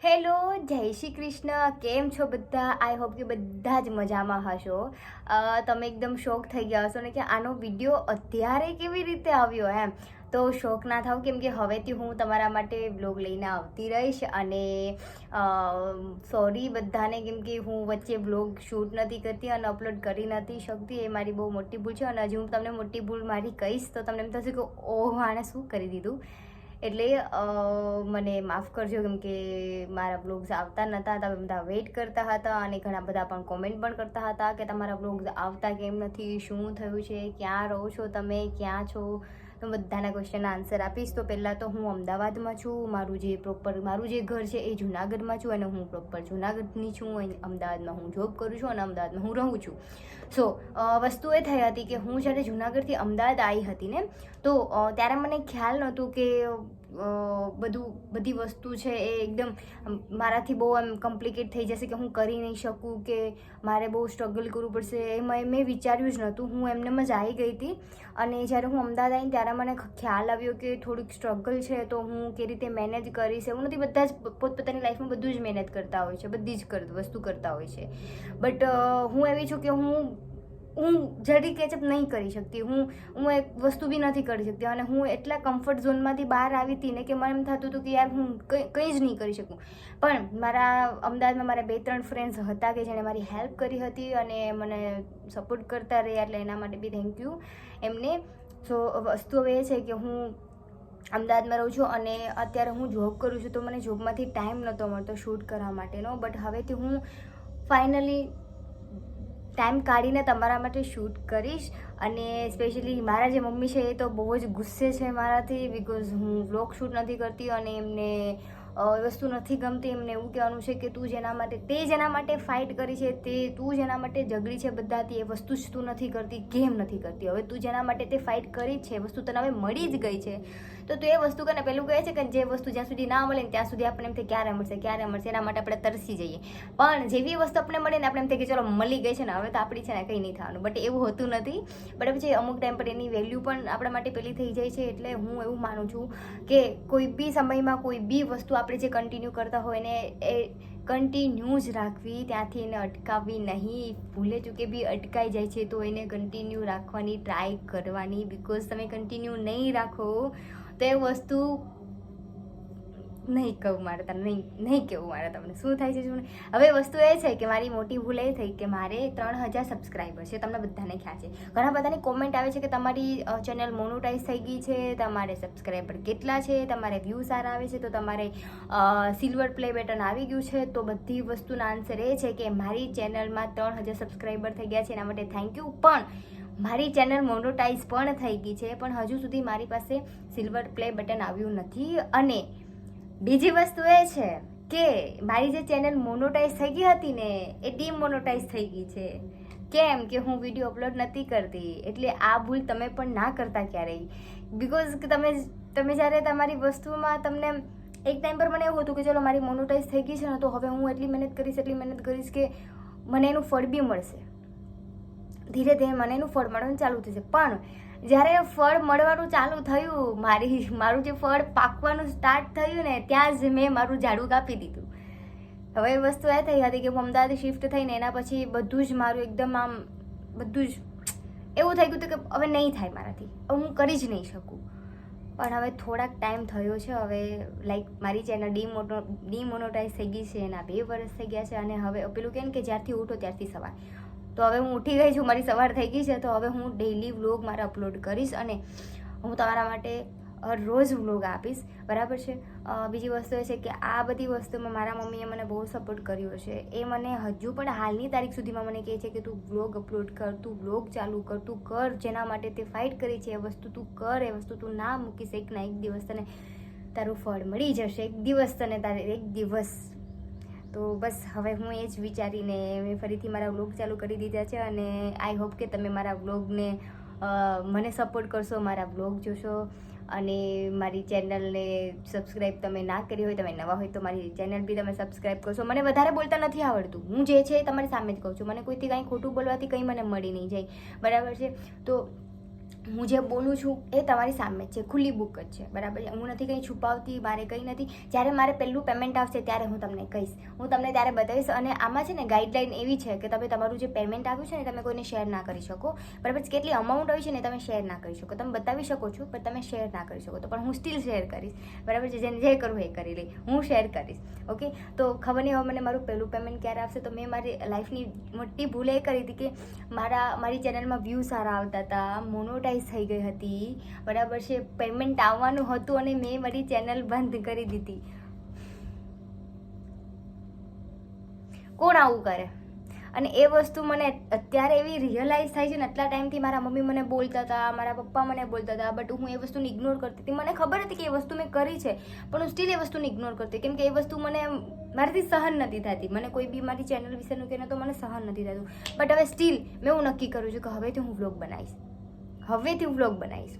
Hello, જય શ્રી કૃષ્ણ. કેમ છો બધા? આઈ હોપ કે બધા જ મજામાં હશો. તમે એકદમ શોક થઈ ગયા હશો ને કે આનો વિડીયો અત્યારે કેવી રીતે આવ્યો એમ. તો શોક ના થાવ, કેમ કે હવેથી હું તમારા માટે બ્લોગ લઈને આવતી રહીશ. અને સોરી બધાને, કેમ કે હું વચ્ચે બ્લોગ શૂટ નથી કરતી અને અપલોડ કરી નથી શકતી. એ મારી બહુ મોટી ભૂલ છે. અને હજી હું તમને મોટી ભૂલ મારી કહીશ તો તમને એમ થશે કે ઓહ, આણે શું કરી દીધું. એટલે મને માફ કરજો, કેમ કે મારા બ્લોગ્સ આવતા નહોતા. તમે બધા વેઇટ કરતા હતા અને ઘણા બધા પણ કોમેન્ટ પણ કરતા હતા કે તમારા બ્લોગ્સ આવતા કેમ નથી, શું થયું છે, ક્યાં રહો છો તમે, ક્યાં છો. તો બધાના ક્વેશ્ચનના આન્સર આપીશ. તો પહેલાં તો હું અમદાવાદમાં છું. મારું જે ઘર છે એ જુનાગઢમાં છું અને હું પ્રોપર જુનાગઢની છું. અમદાવાદમાં હું જોબ કરું છું અને અમદાવાદમાં હું રહું છું. સો વસ્તુ એ થઈ હતી કે હું જ્યારે જુનાગઢથી અમદાવાદ આવી હતી ને, તો ત્યારે મને ખ્યાલ નહોતું કે બધી વસ્તુ છે એ એકદમ મારાથી બહુ એમ કોમ્પ્લિકેટ થઈ જશે, કે હું કરી નહીં શકું, કે મારે બહુ સ્ટ્રગલ કરવું પડશે. મેં વિચાર્યું જ નહોતું. હું એમનેમ જ આવી ગઈ હતી. અને જ્યારે હું અમદાવાદ આવીને ત્યારે મને ખ્યાલ આવ્યો કે થોડીક સ્ટ્રગલ છે, તો હું કેવી રીતે મેનેજ કરીશ. એવું નથી, બધા જ પોતપોતાની લાઈફમાં બધું જ મહેનત કરતા હોય છે, બધી જ વસ્તુ કરતા હોય છે. બટ હું એવી છું કે હું જલ્દી કેચઅપ નહીં કરી શકતી. હું એક વસ્તુ બી નથી કરી શકતી. અને હું એટલા કમ્ફર્ટ ઝોનમાંથી બહાર આવી હતી ને કે મને એમ થતું હતું કે યાર હું કંઈ જ નહીં કરી શકું. પણ મારા અમદાવાદમાં મારા 2-3 ફ્રેન્ડ્સ હતા કે જેણે મારી હેલ્પ કરી હતી અને મને સપોર્ટ કરતા રહ્યા, એટલે એના માટે બી થેન્ક યુ એમને. સો વસ્તુ હવે એ છે કે હું અમદાવાદમાં રહું છું અને અત્યારે હું જોબ કરું છું. તો મને જોબમાંથી ટાઈમ નહોતો મળતો શૂટ કરવા માટેનો. બટ હવેથી હું ફાઇનલી ટાઈમ કાઢીને તમારા માટે શૂટ કરીશ. અને સ્પેશિયલી મારા જે મમ્મી છે એ તો બહુ જ ગુસ્સે છે મારાથી, બિકોઝ હું વ્લોગ શૂટ નથી કરતી અને એમને વસ્તુ નથી ગમતી. એમને એવું કહેવાનું છે કે તે જેના માટે ફાઇટ કરી છે, તું જેના માટે ઝઘડી છે બધાથી, એ વસ્તુ જ તું નથી કરતી. કેમ નથી કરતી? હવે તું જેના માટે તે ફાઇટ કરી છે, વસ્તુ તને હવે મળી જ ગઈ છે, તો તું એ વસ્તુ કરીને પેલું કહે છે કે જે વસ્તુ જ્યાં સુધી ના મળે ને ત્યાં સુધી આપણે એમ થાય ક્યારે મળશે, એના માટે આપણે તરસી જઈએ. પણ જેવી વસ્તુ આપણે મળે ને આપણે એમ થાય કે ચલો મળી ગઈ છે ને, હવે તો આપણી છે ને કંઈ નહીં થવાનું. બટ એવું હોતું નથી. બટ પછી અમુક ટાઈમ પર એની વેલ્યુ પણ આપણા માટે પેલી થઈ જાય છે. એટલે હું એવું માનું છું કે કોઈ બી સમયમાં કોઈ બી વસ્તુ આપણે જે કન્ટિન્યુ કરતા હોય ને એ કન્ટિન્યુ જ રાખવી, ત્યાંથી એને અટકાવવી નહીં. ભૂલે ચૂકે બી અટકાઈ જાય છે તો એને કન્ટિન્યુ રાખવાની ટ્રાય કરવાની. બિકોઝ તમે કન્ટિન્યુ નહીં રાખો તો એ વસ્તુ નહીં કહેવું મારે તમને શું થાય છે. હવે વસ્તુ એ છે કે મારી મોટી ભૂલ એ થઈ કે મારે 3000 સબસ્ક્રાઈબર છે. તમને બધાને ખ્યાલ છે. ઘણા બધાની કોમેન્ટ આવે છે કે તમારી ચેનલ મોનોટાઈઝ થઈ ગઈ છે, તમારે સબસ્ક્રાઈબર કેટલા છે, તમારે વ્યૂ સારા આવે છે, તો તમારે સિલ્વર પ્લે બટન આવી ગયું છે. તો બધી વસ્તુના આન્સર એ છે કે મારી ચેનલમાં 3000 સબસ્ક્રાઈબર થઈ ગયા છે, એના માટે થેન્ક યુ. પણ મારી ચેનલ મોનોટાઈઝ પણ થઈ ગઈ છે, પણ હજુ સુધી મારી પાસે સિલ્વર પ્લે બટન આવ્યું નથી. અને બીજી વસ્તુ એ છે કે મારી જે ચેનલ મોનોટાઈઝ થઈ ગઈ હતી ને એ ડીમોનોટાઈઝ થઈ ગઈ છે. કેમ કે હું વિડીયો અપલોડ નથી કરતી. એટલે આ ભૂલ તમે પણ ના કરતા ક્યારેય. બિકોઝ તમે જ્યારે તમારી વસ્તુમાં તમને એક ટાઈમ પર મને એવું હતું કે ચલો મારી મોનોટાઈઝ થઈ ગઈ છે ને, તો હવે હું એટલી મહેનત કરીશ કે મને એનું ફળ બી મળશે. ધીરે ધીરે મને એનું ફળ મળવાનું ચાલુ થશે. પણ જ્યારે ફળ મળવાનું ચાલુ થયું, મારું જે ફળ પાકવાનું સ્ટાર્ટ થયું ને, ત્યાં જ મેં મારું ઝાડું કાપી દીધું. હવે વસ્તુ એ થઈ હતી કે હું અમદાવાદ શિફ્ટ થઈને એના પછી બધું જ મારું એકદમ બધું જ એવું થઈ ગયું હતું કે હવે નહીં થાય મારાથી, હવે હું કરી જ નહીં શકું. પણ હવે થોડાક ટાઈમ થયો છે. હવે લાઈક મારી ચેનલ ડીમોનોટાઈઝ થઈ ગઈ છે, એના 2 વર્ષ થઈ ગયા છે. અને હવે પેલું કહે ને કે જ્યારથી ઉઠો ત્યારથી સવાર, તો હવે હું ઉઠી ગઈ છું, મારી સવાર થઈ ગઈ છે. તો હવે હું ડેઈલી વ્લોગ મારા અપલોડ કરીશ અને હું તમારા માટે રોજ વ્લોગ આપીશ, બરાબર છે. બીજી વસ્તુ એ છે કે આ બધી વસ્તુમાં મારા મમ્મીએ મને બહુ સપોર્ટ કર્યો છે. એ મને હજુ પણ હાલની તારીખ સુધીમાં મને કહે છે કે તું વ્લોગ અપલોડ કર, તું વ્લોગ ચાલુ કર, તું કર. જેના માટે તે ફાઇટ કરી છે એ વસ્તુ તું કર, એ વસ્તુ તું ના મૂકીશ. એક દિવસ તને તારું ફળ મળી જશે. એક દિવસ. તો બસ હવે હું એ જ વિચારીને મેં ફરીથી મારા વ્લોગ ચાલુ કરી દીધા છે. અને આઈ હોપ કે તમે મારા વ્લોગને મને સપોર્ટ કરશો, મારા વ્લોગ જોશો અને મારી ચેનલને સબસ્ક્રાઈબ તમે ના કરી હોય, તમે નવા હોય તો મારી ચેનલ બી તમે સબસ્ક્રાઈબ કરશો. મને વધારે બોલતા નથી આવડતું. હું જે છે એ તમારી સામે જ કહું છું. મને કોઈથી કાંઈ ખોટું બોલવાથી કંઈ મને મળી નહીં જાય, બરાબર છે. તો હું જે બોલું છું એ તમારી સામે જ છે, ખુલ્લી બુક જ છે, બરાબર છે. હું નથી કંઈ છુપાવતી, મારે કંઈ નથી. જ્યારે મારે પહેલું પેમેન્ટ આવશે ત્યારે હું તમને કહીશ, હું તમને ત્યારે બતાવીશ. અને આમાં છે ને ગાઈડલાઈન એવી છે કે તમે તમારું જે પેમેન્ટ આવ્યું છે ને તમે કોઈને શેર ના કરી શકો, બરાબર. કેટલી અમાઉન્ટ હોય છે ને તમે શેર ના કરી શકો, તમે બતાવી શકો છો પણ તમે શેર ના કરી શકો. તો પણ હું સ્ટીલ શેર કરીશ, બરાબર છે. જેને જે કરવું એ કરી લઈ, હું શેર કરીશ. ઓકે, તો ખબર નહીં હવે મને મારું પહેલું પેમેન્ટ ક્યારે આવશે. તો મેં મારી લાઈફની મોટી ભૂલ એ કરી હતી કે મારી ચેનલમાં વ્યૂ સારા આવતા હતા, મોનોટાઈઝ થઈ ગઈ હતી, બરાબર છે. પેમેન્ટ આવવાનું હતું અને મેં મારી ચેનલ બંધ કરી દીધી. કોણ આવું કરે? અને એ વસ્તુ મને અત્યારે એવી રિયલાઇઝ થાય છે ને. આટલા ટાઈમથી મારા મમ્મી મને બોલતા હતા, મારા પપ્પા મને બોલતા હતા, બટ હું એ વસ્તુને ઇગ્નોર કરતી હતી. મને ખબર હતી કે એ વસ્તુ મેં કરી છે, પણ હું સ્ટીલ એ વસ્તુને ઇગ્નોર કરતી, કેમ કે એ વસ્તુ મને મારાથી સહન નથી થતી. મને કોઈ બી મારી ચેનલ વિશેનું કહે ને તો મને સહન નથી થતું. બટ હવે સ્ટીલ મેં એવું નક્કી કર્યું છે કે હવેથી હું વ્લોગ બનાવીશ, હવેથી હું વ્લોગ બનાવીશ.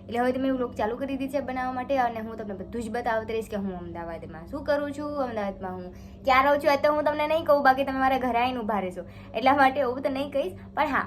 એટલે હવે મેં વ્લોગ ચાલુ કરી દીધી છે બનાવવા માટે. અને હું તમને બધું જ બતાવતી રહીશ કે હું અમદાવાદમાં શું કરું છું, અમદાવાદમાં હું ક્યાં રહું છું. તો હું તમને નહીં કહું, બાકી તમે મારા ઘરે આવીને ઊભા રહેશો, એટલા માટે એવું તો નહીં કહીશ. પણ હા,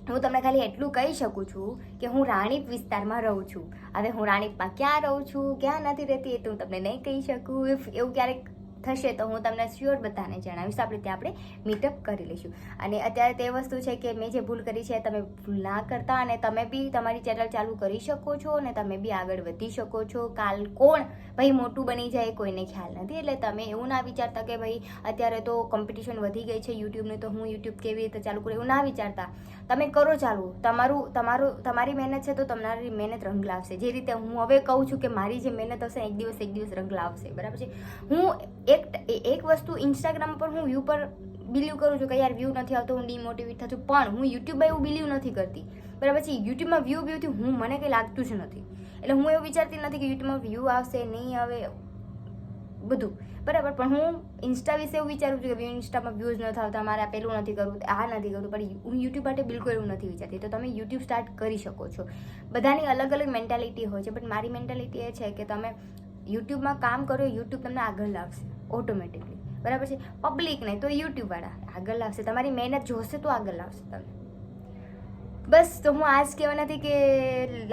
હું તમને ખાલી એટલું કહી શકું છું કે હું રાણીપ વિસ્તારમાં રહું છું. હવે હું રાણીપમાં ક્યાં રહું છું, ક્યાં નથી રહેતી, એ તો હું તમને નહીં કહી શકું. એવું ક્યારેક થશે તો હું તમને શ્યોર બધાને જણાવીશ. આપણે ત્યાં આપણે મીટઅપ કરી લઈશું. અને અત્યારે તે વસ્તુ છે કે મેં જે ભૂલ કરી છે તમે ભૂલ ના કરતા, અને તમે બી તમારી ચેનલ ચાલુ કરી શકો છો અને તમે બી આગળ વધી શકો છો. કાલ કોણ ભાઈ મોટું બની જાય કોઈને ખ્યાલ નથી. એટલે તમે એવું ના વિચારતા કે ભાઈ અત્યારે તો કોમ્પિટિશન વધી ગઈ છે યુટ્યુબની, તો હું યુટ્યુબ કેવી રીતે ચાલુ કરું, એવું ના વિચારતા. તમે કરો ચાલુ, તમારી મહેનત છે તો તમારી મહેનત રંગ લાવશે. જે રીતે હું હવે કહું છું કે મારી જે મહેનત હશે એક દિવસ રંગ લાવશે, બરાબર છે. હું એક વસ્તુ ઇન્સ્ટાગ્રામ પર હું વ્યૂ પર બિલીવ કરું છું કે યાર વ્યૂ નથી આવતો, હું ડિમોટિવેટ થતું, પણ હું યુટ્યુબમાં એવું બિલીવ નથી કરતી, બરાબર છે. યુટ્યુબમાં વ્યૂથી મને કંઈ લાગતું જ નથી. એટલે હું એવું વિચારતી નથી કે યુટ્યુબમાં વ્યૂ આવશે નહીં આવે બધું, બરાબર. પણ હું ઇન્સ્ટા વિશે એવું વિચારું છું કે ઇન્સ્ટામાં વ્યૂઝ નથી આવતા, મારે પેલું નથી કરવું, આ નથી કરવું. પણ હું યુટ્યુબ માટે બિલકુલ એવું નથી વિચારતી. તો તમે યુટ્યુબ સ્ટાર્ટ કરી શકો છો. બધાની અલગ અલગ મેન્ટાલિટી હોય છે, બટ મારી મેન્ટાલિટી એ છે કે તમે યુટ્યુબમાં કામ કરો, યુટ્યુબ તમને આગળ લાવશે ઓટોમેટિકલી, બરાબર છે. પબ્લિક નહીં તો યુટ્યુબવાળા આગળ લાવશે, તમારી મહેનત જોશે તો આગળ લાવશે તમને. બસ, તો હું આજ કહેવા નથી કે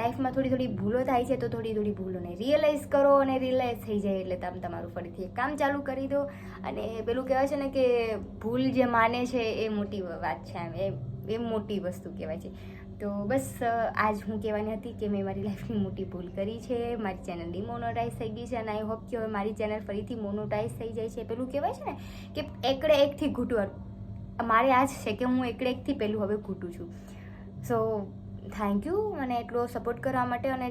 લાઈફમાં થોડી ભૂલો થાય છે તો થોડી ભૂલોને રિયલાઇઝ કરો, અને રિયલાઇઝ થઈ જાય એટલે તમે તમારું ફરીથી એક કામ ચાલુ કરી દો. અને પેલું કહેવાય છે ને કે ભૂલ જે માને છે એ મોટી વાત છે, એમ એ મોટી વસ્તુ કહેવાય છે. તો બસ આજ હું કહેવાની હતી કે મેં મારી લાઈફની મોટી ભૂલ કરી છે. મારી ચેનલ ડિમોનોટાઈઝ થઈ ગઈ છે, અને આઈ હોપ કે હવે મારી ચેનલ ફરીથી મોનોટાઈઝ થઈ જાય છે. પેલું કહેવાય છે ને કે એકડે એકથી ઘૂંટવાનું, મારે આ જ છે કે હું એકડે એકથી પહેલું હવે ઘૂંટું છું. સો થેન્ક યુ મને એટલો સપોર્ટ કરવા માટે. અને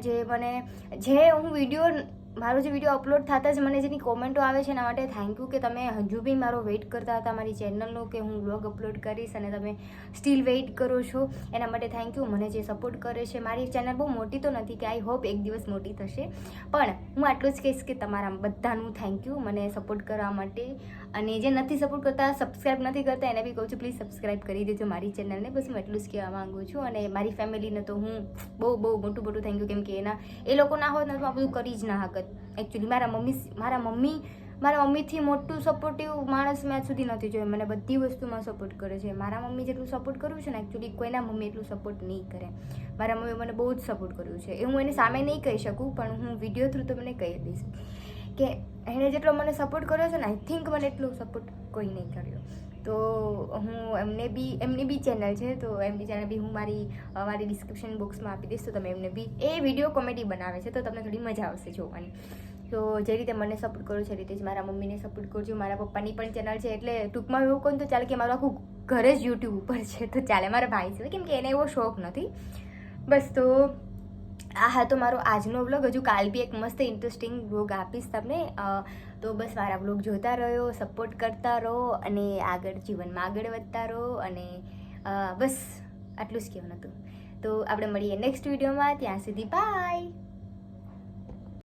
જે હું મારો જે વિડીયો અપલોડ થતા જ મને જેની કોમેન્ટો આવે છે એના માટે થેન્ક યુ, કે તમે હજુ બી મારો વેઇટ કરતા હતા મારી ચેનલનો કે હું વ્લોગ અપલોડ કરીશ, અને તમે સ્ટીલ વેઇટ કરો છો. એના માટે થેન્ક યુ. મને જે સપોર્ટ કરે છે, મારી ચેનલ બહુ મોટી તો નથી કે આઈ હોપ એક દિવસ મોટી થશે, પણ હું આટલું જ કહીશ કે તમારા બધાનું થેન્ક યુ મને સપોર્ટ કરવા માટે. અને જે નથી સપોર્ટ કરતા, સબસ્ક્રાઈબ નથી કરતા, એને બી કહું છું પ્લીઝ સબસ્ક્રાઈબ કરી દેજો મારી ચેનલને. બસ હું એટલું જ કહેવા માંગુ છું. અને મારી ફેમિલીને તો હું બહુ મોટું થેન્ક યુ, કેમ કે એ લોકો ના હોત ને તો આ બધું કરી જ ના શકત. એકચ્યુઅલી મારા મમ્મીથી મોટું સપોર્ટિવ માણસ મેં આજ સુધી નથી જોયું. મને બધી વસ્તુમાં સપોર્ટ કરે છે. મારા મમ્મી જેટલું સપોર્ટ કર્યું છે ને એકચ્યુઅલી કોઈના મમ્મી એટલું સપોર્ટ નહીં કરે. મારા મમ્મીએ મને બહુ જ સપોર્ટ કર્યું છે. એ હું એની સામે નહીં કહી શકું, પણ હું વિડીયો થ્રુ તો મને કહી દઈશ કે એણે જેટલો મને સપોર્ટ કર્યો છે ને, આઈ થિંક મને એટલો સપોર્ટ કોઈ નહીં કર્યો. તો હું એમની બી ચેનલ છે, તો એમની ચેનલ બી હું મારી ડિસ્ક્રિપ્શન બોક્સમાં આપી દઈશ. તો તમે એમને બી, એ વિડીયો કોમેડી બનાવે છે તો તમને થોડી મજા આવશે જોવાની. તો જે રીતે મને સપોર્ટ કરો છે એ રીતે જ મારા મમ્મીને સપોર્ટ કરજો. મારા પપ્પાની પણ ચેનલ છે, એટલે ટૂંકમાં એવું કહું તો ચાલે કે મારું આખું ઘર જ યુટ્યુબ ઉપર છે તો ચાલે. મારા ભાઈ છે કેમ કે એને એવો શોખ નથી. બસ, તો આ હતો મારો આજનો વ્લોગ. હજુ કાલ બી એક મસ્ત ઇન્ટરેસ્ટિંગ વ્લોગ આપીશ તમને. તો બસ મારા વ્લોગ જોતા રહ્યો, સપોર્ટ કરતા રહો, અને જીવનમાં આગળ વધતા રહો. અને બસ આટલું જ કહેવાનું હતું. તો આપણે મળીએ નેક્સ્ટ વિડીયોમાં. ત્યાં સુધી બાય.